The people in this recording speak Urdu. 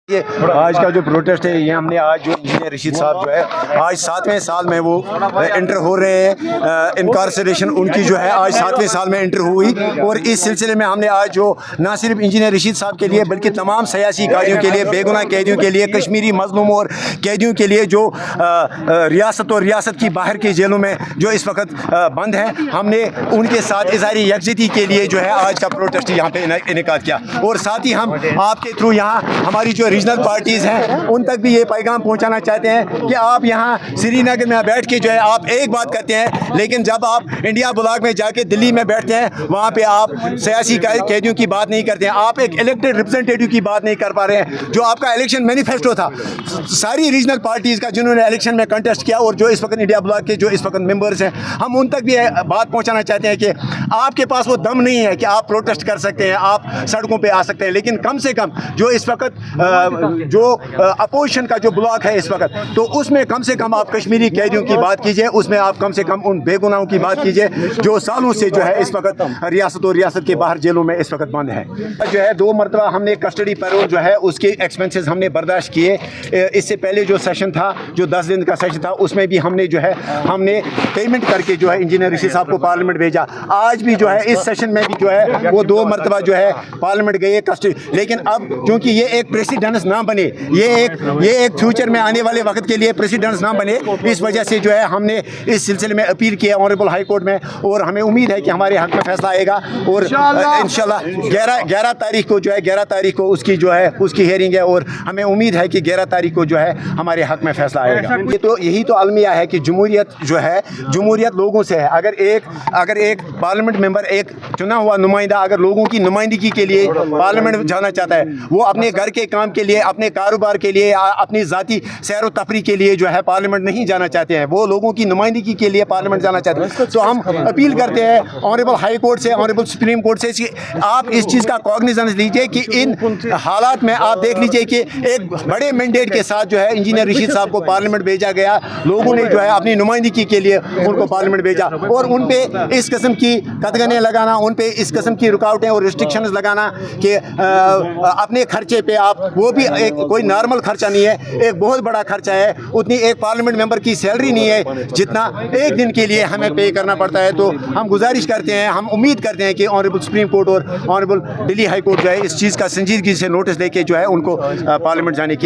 یہ آج کا جو پروٹیسٹ ہے یہ ہم نے آج جو انجینئر رشید صاحب جو ہے آج 7ویں سال میں وہ انٹر ہو رہے ہیں، انکارسریشن ان کی جو ہے آج 7ویں سال میں انٹر ہوئی، اور اس سلسلے میں ہم نے آج جو نہ صرف انجینئر رشید صاحب کے لیے بلکہ تمام سیاسی قیدیوں کے لیے، بے گناہ قیدیوں کے لیے، کشمیری مظلوموں اور قیدیوں کے لیے جو ریاست اور ریاست کی باہر کی جیلوں میں جو اس وقت بند ہیں، ہم نے ان کے ساتھ اظہار یکجہتی کے لیے جو ہے آج کا پروٹیسٹ یہاں پہ انعقاد کیا، اور ساتھ ہی ہم آپ کے تھرو یہاں ہماری جو ریجنل پارٹیز ہیں ان تک بھی یہ پیغام پہنچانا چاہتے ہیں کہ آپ یہاں سری نگر میں بیٹھ کے جو ہے آپ ایک بات کرتے ہیں، لیکن جب آپ انڈیا بلاک میں جا کے دلی میں بیٹھتے ہیں وہاں پہ آپ سیاسی قیدیوں کی بات نہیں کرتے ہیں، آپ ایک الیکٹڈ ریپرزنٹیٹیو کی بات نہیں کر پا رہے ہیں۔ جو آپ کا الیکشن مینیفیسٹو تھا ساری ریجنل پارٹیز کا جنہوں نے الیکشن میں کنٹیسٹ کیا اور جو اس وقت انڈیا بلاک کے جو اس وقت ممبرز ہیں، ہم ان تک بھی بات پہنچانا چاہتے ہیں کہ آپ کے پاس وہ دم نہیں ہے کہ آپ پروٹیسٹ کر سکتے ہیں، آپ سڑکوں پہ آ سکتے ہیں، لیکن کم سے کم جو اس وقت جو اپوزیشن کا جو بلاک ہے اس وقت، تو اس میں کم سے کم آپ کشمیری قیدیوں کی بات کیجئے، اس میں آپ کم سے کم ان بے گناہوں کی بات کیجئے جو سالوں سے جو ہے اس وقت ریاست اور ریاست کے باہر جیلوں میں اس وقت بند ہے۔ جو ہے 2 مرتبہ ہم نے کسٹڈی پیرول جو ہے اس کے ایکسپنسز ہم نے برداشت کیے، اس سے پہلے جو سیشن تھا جو 10 دن کا سیشن تھا اس میں بھی ہم نے جو ہے ہم نے پیمنٹ کر کے جو ہے انجینئر رشید صاحب کو پارلیمنٹ بھیجا، آج بھی جو ہے اس سیشن میں بھی جو ہے وہ 2 مرتبہ جو ہے پارلیمنٹ گئے کسٹڈی، لیکن اب چونکہ یہ ایک پریسیڈنس نہ بنے، یہ ایک فیوچر میں آنے والے وقت کے لیے پریسیڈنس نہ بنے، اس وجہ سے جو ہے ہم نے اس سلسلے میں اپیل کیا آنریبل ہائی کورٹ میں، اور ہمیں امید ہے کہ ہمارے حق میں فیصلہ آئے گا، اور انشاءاللہ 11 تاریخ کو جو ہے 11 تاریخ کو اس کی جو ہے اس کی ہیئرنگ ہے، اور ہمیں امید ہے کہ 11 تاریخ کو جو ہے ہمارے حق میں فیصلہ آئے گا۔ یہی تو المیہ ہے کہ جمہوریت جو ہے جمہوریت لوگوں سے ہے، اگر ایک پارلیمنٹ ممبر، ایک چنا ہوا نمائندہ اگر لوگوں کی نمائندگی کے لیے پارلیمنٹ جانا چاہتا ہے، وہ اپنے گھر کے کام کے لیے، اپنے کاروبار کے لیے، اپنی ذاتی سیر و تفریح کے لیے جو ہے پارلیمنٹ نہیں جانا چاہتے ہیں، وہ لوگوں کی نمائندگی کے لیے پارلیمنٹ جانا چاہتے ہیں، تو ہم اپیل کرتے ہیں آنریبل ہائی کورٹ سے، آنریبل سپریم کورٹ سے کہ آپ اس چیز کا کوگنیزنس لیجئے کہ ان حالات میں آپ دیکھ لیجئے کہ ایک بڑے مینڈیٹ کے ساتھ جو ہے انجینئر رشید صاحب کو پارلیمنٹ بھیجا گیا، لوگوں نے جو ہے اپنی نمائندگی کے لیے ان کو پارلیمنٹ بھیجا، اور ان پہ اس قسم کی قدغنیں لگانا، ان پہ اس قسم کی رکاوٹیں اور ریسٹرکشنز لگانا کہ اپنے خرچے پہ آپ، وہ بھی ایک کوئی نارمل خرچہ نہیں ہے، ایک بہت بڑا خرچہ ہے، اتنی ایک پارلیمنٹ ممبر کی سیلری نہیں ہے جتنا ایک دن کے لیے ہمیں پے کرنا پڑتا ہے۔ تو ہم گزارش کرتے ہیں، ہم امید کرتے ہیں کہ آنریبل سپریم کورٹ اور آنریبل دلی ہائی کورٹ جو ہے اس چیز کا سنجیدگی سے نوٹس لے کے جو ہے ان کو پارلیمنٹ جانے کی